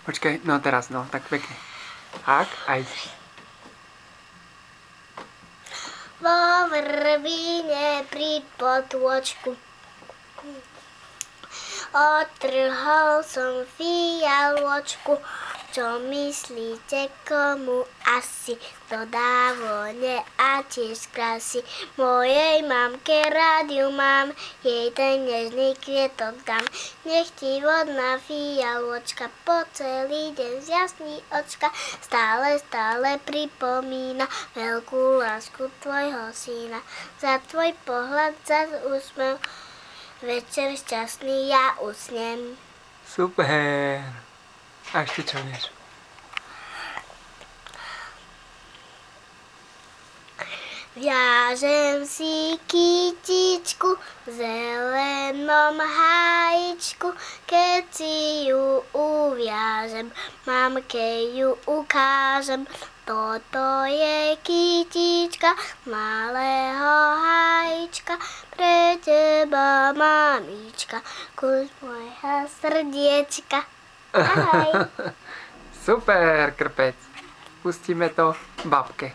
Počkaj, no teraz, no, tak pekne. Tak, aj. Vo vrvine pri potôčku otrhol som fialočku. Čo myslíte, komu asi dodá vône a tiež krásy? Mojej mamke rádiu mám, jej ten nežný kvietok dám. Nech ti vodná fialočka po celý deň zjasní očka. Stále, stále pripomína veľkú lásku tvojho syna. Za tvoj pohľad, za úsmev, večer šťastný ja usnem. Super. A ešte čo vieš? Viažem si kytičku v zelenom hájičku, keď si ju uviažem, mamke ju ukážem. Toto je kytička malého hájička, pre teba, mamička, kus mojho srdiečka. Ahoj. Super, Krpec. Pustíme to babke.